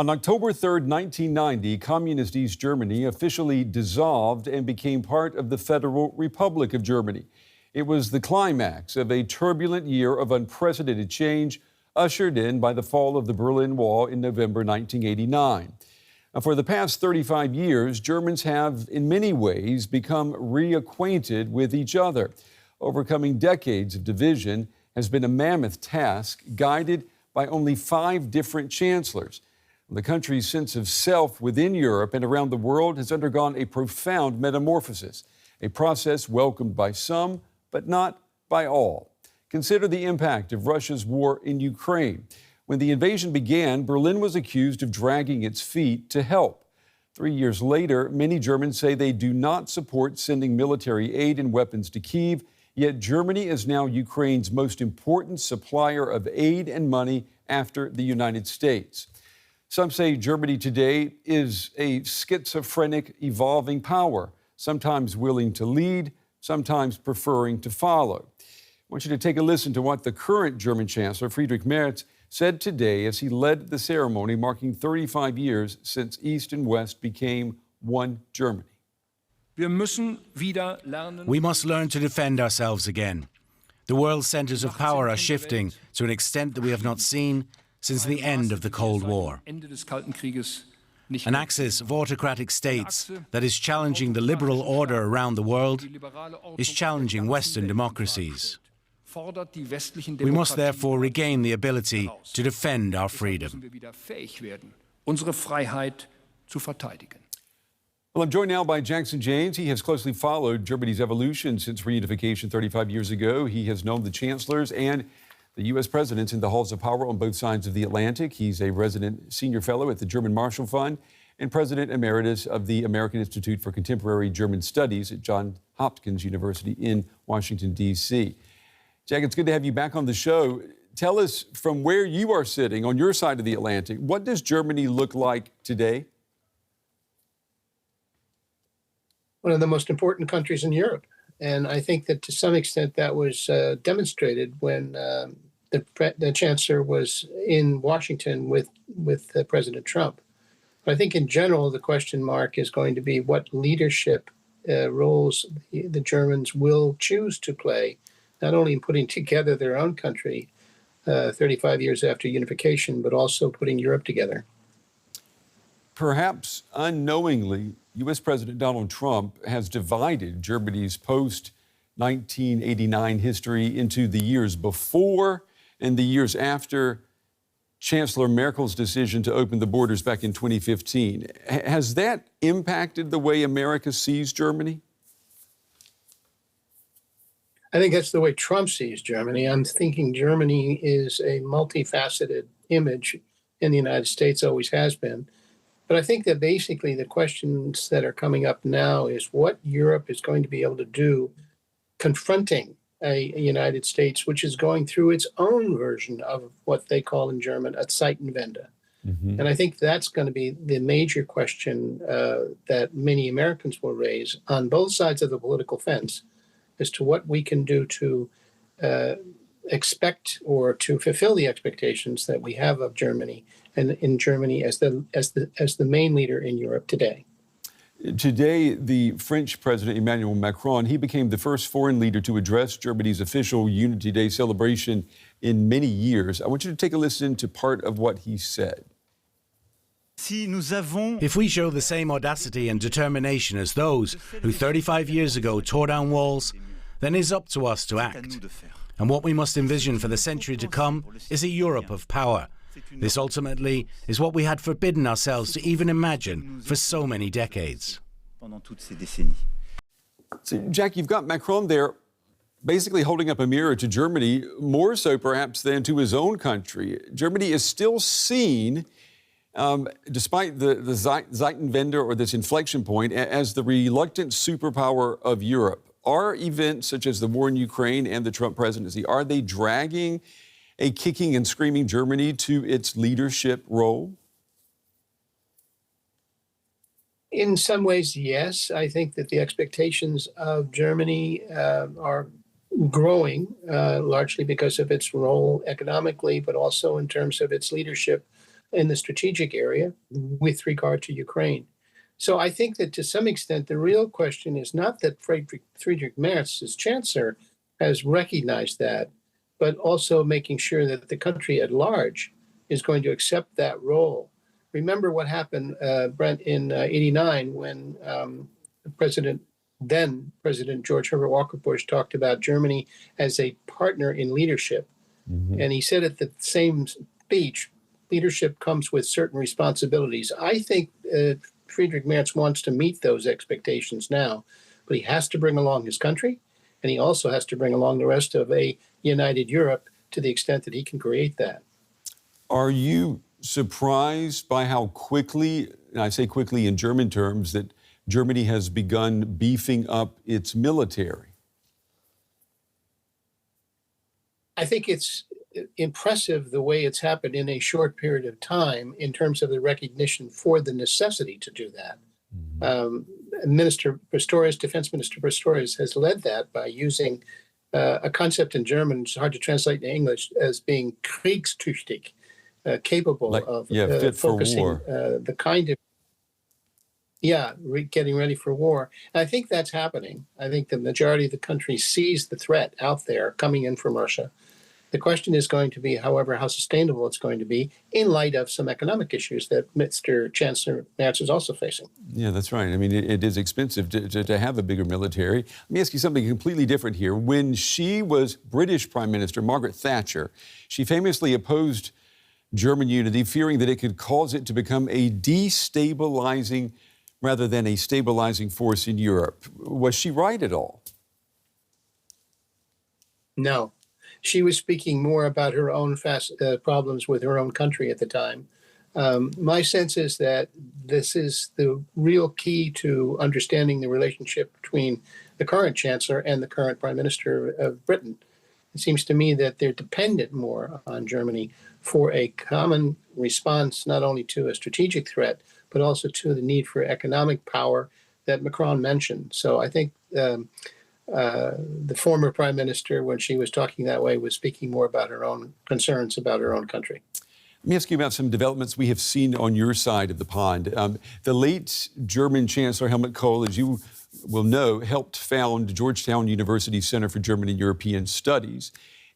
On October 3rd, 1990, Communist East Germany officially dissolved and became part of the Federal Republic of Germany. It was the climax of a turbulent year of unprecedented change, ushered in by the fall of the Berlin Wall in November 1989. Now, for the past 35 years, Germans have, in many ways, become reacquainted with each other. Overcoming decades of division has been a mammoth task, guided by only 5 different chancellors. The country's sense of self within Europe and around the world has undergone a profound metamorphosis, a process welcomed by some, but not by all. Consider the impact of Russia's war in Ukraine. When the invasion began, Berlin was accused of dragging its feet to help. 3 years later, many Germans say they do not support sending military aid and weapons to Kyiv, yet Germany is now Ukraine's most important supplier of aid and money after the United States. Some say Germany today is a schizophrenic, evolving power, sometimes willing to lead, sometimes preferring to follow. I want you to take a listen to what the current German Chancellor, Friedrich Merz, said today as he led the ceremony marking 35 years since East and West became one Germany. We must learn to defend ourselves again. The world's centers of power are shifting to an extent that we have not seen since the end of the Cold War. An axis of autocratic states that is challenging the liberal order around the world is challenging Western democracies. We must therefore regain the ability to defend our freedom. Well, I'm joined now by Jackson James. He has closely followed Germany's evolution since reunification 35 years ago. He has known the chancellors and the U.S. presidents in the halls of power on both sides of the Atlantic. He's a resident senior fellow at the German Marshall Fund and president emeritus of the American Institute for Contemporary German Studies at Johns Hopkins University in Washington, D.C. Jack, it's good to have you back on the show. Tell us, from where you are sitting on your side of the Atlantic, what does Germany look like today? One of the most important countries in Europe. And I think that to some extent that was demonstrated when the chancellor was in Washington with President Trump. But I think in general, the question mark is going to be what leadership roles the Germans will choose to play, not only in putting together their own country 35 years after unification, but also putting Europe together. Perhaps unknowingly, U.S. President Donald Trump has divided Germany's post-1989 history into the years before and the years after Chancellor Merkel's decision to open the borders back in 2015. Has that impacted the way America sees Germany? I think that's the way Trump sees Germany. I'm thinking Germany is a multifaceted image in the United States, always has been. But I think that basically the questions that are coming up now is what Europe is going to be able to do confronting a United States which is going through its own version of what they call in German a Zeitenwende. Mm-hmm. And I think that's going to be the major question that many Americans will raise on both sides of the political fence as to what we can do to expect or to fulfill the expectations that we have of Germany and in Germany as the main leader in Europe today. Today, the French President Emmanuel Macron, he became the first foreign leader to address Germany's official Unity Day celebration in many years. I want you to take a listen to part of what he said. If we show the same audacity and determination as those who 35 years ago tore down walls, then it's up to us to act. And what we must envision for the century to come is a Europe of power. This ultimately is what we had forbidden ourselves to even imagine for so many decades. So, Jack, you've got Macron there basically holding up a mirror to Germany, more so perhaps than to his own country. Germany is still seen, despite the Zeitenwende or this inflection point, as the reluctant superpower of Europe. Are events such as the war in Ukraine and the Trump presidency, are they dragging a kicking and screaming Germany to its leadership role? In some ways, yes. I think that the expectations of Germany are growing, largely because of its role economically, but also in terms of its leadership in the strategic area with regard to Ukraine. So I think that to some extent, the real question is not that Friedrich Merz, as chancellor, has recognized that, but also making sure that the country at large is going to accept that role. Remember what happened, Brent, in '89 when then President George Herbert Walker Bush talked about Germany as a partner in leadership. Mm-hmm. And he said at the same speech, leadership comes with certain responsibilities. I think Friedrich Merz wants to meet those expectations now, but he has to bring along his country, and he also has to bring along the rest of a united Europe to the extent that he can create that. Are you surprised by how quickly, and I say quickly in German terms, that Germany has begun beefing up its military? I think it's impressive the way it's happened in a short period of time in terms of the recognition for the necessity to do that. Mm-hmm. Defense Minister Pistorius has led that by using a concept in German, it's hard to translate in English, as being kriegstüchtig, capable of fit focusing for war. The kind of, getting ready for war. And I think that's happening. I think the majority of the country sees the threat out there coming in from Russia. The question is going to be, however, how sustainable it's going to be in light of some economic issues that Mr. Chancellor Merz is also facing. Yeah, that's right. I mean, it is expensive to have a bigger military. Let me ask you something completely different here. When she was British Prime Minister, Margaret Thatcher, she famously opposed German unity, fearing that it could cause it to become a destabilizing rather than a stabilizing force in Europe. Was she right at all? No. She was speaking more about her own problems with her own country at the time. My sense is that this is the real key to understanding the relationship between the current chancellor and the current prime minister of Britain. It seems to me that they're dependent more on Germany for a common response, not only to a strategic threat, but also to the need for economic power that Macron mentioned. So I think the former prime minister, when she was talking that way, was speaking more about her own concerns about her own country. Let me ask you about some developments we have seen on your side of the pond. The late German Chancellor Helmut Kohl, as you will know, helped found Georgetown University's Center for German and European Studies.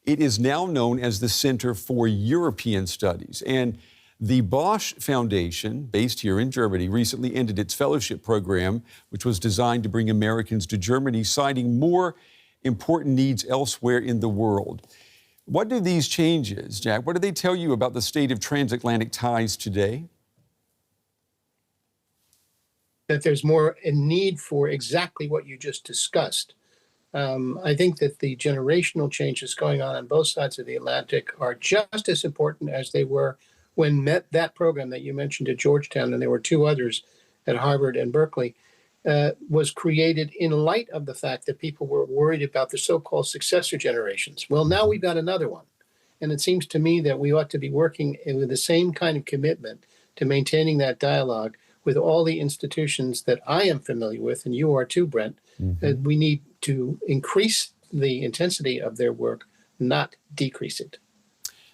It is now known as the Center for European Studies. And the Bosch Foundation, based here in Germany, recently ended its fellowship program, which was designed to bring Americans to Germany, citing more important needs elsewhere in the world. What do these changes, Jack, what do they tell you about the state of transatlantic ties today? That there's more a need for exactly what you just discussed. I think that the generational changes going on both sides of the Atlantic are just as important as they were when that program that you mentioned at Georgetown, and there were two others at Harvard and Berkeley, was created in light of the fact that people were worried about the so-called successor generations. Well, now we've got another one. And it seems to me that we ought to be working with the same kind of commitment to maintaining that dialogue with all the institutions that I am familiar with, and you are too, Brent. Mm-hmm. We need to increase the intensity of their work, not decrease it.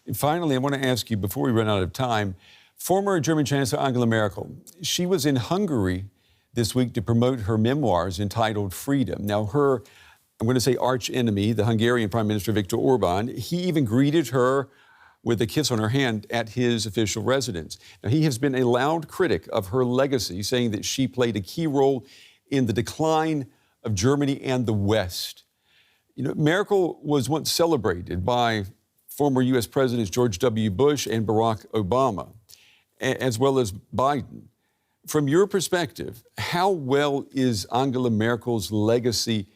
And finally, I want to ask you, before we run out of time, former German Chancellor Angela Merkel, she was in Hungary this week to promote her memoirs entitled Freedom. Now, her, I'm going to say arch enemy, the Hungarian Prime Minister Viktor Orban, he even greeted her with a kiss on her hand at his official residence. Now, he has been a loud critic of her legacy, saying that she played a key role in the decline of Germany and the West. You know, Merkel was once celebrated by former U.S. Presidents George W. Bush and Barack Obama, as well as Biden. From your perspective, how well is Angela Merkel's legacy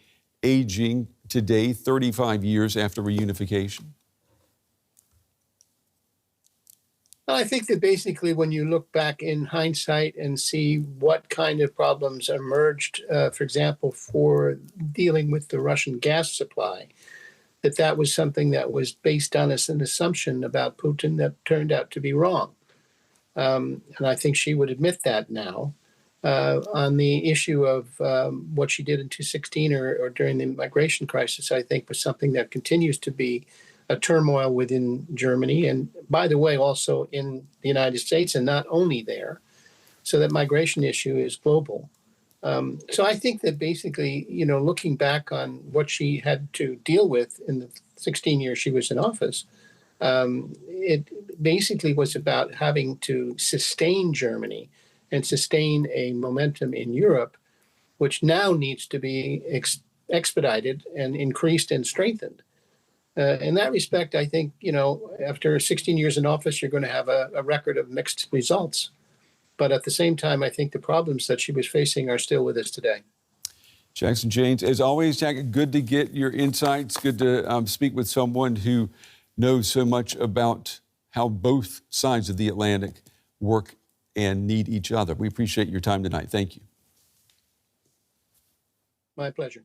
aging today, 35 years after reunification? I think that basically when you look back in hindsight and see what kind of problems emerged, for example, for dealing with the Russian gas supply, that was something that was based on an assumption about Putin that turned out to be wrong. And I think she would admit that now. On the issue of what she did in 2016 or during the migration crisis, I think was something that continues to be a turmoil within Germany, and by the way, also in the United States, and not only there. So that migration issue is global. So I think that basically, looking back on what she had to deal with in the 16 years she was in office, it basically was about having to sustain Germany and sustain a momentum in Europe, which now needs to be expedited and increased and strengthened. In that respect, I think, after 16 years in office, you're going to have a record of mixed results. But at the same time, I think the problems that she was facing are still with us today. Jackson James, as always, Jack, good to get your insights. Good to speak with someone who knows so much about how both sides of the Atlantic work and need each other. We appreciate your time tonight. Thank you. My pleasure.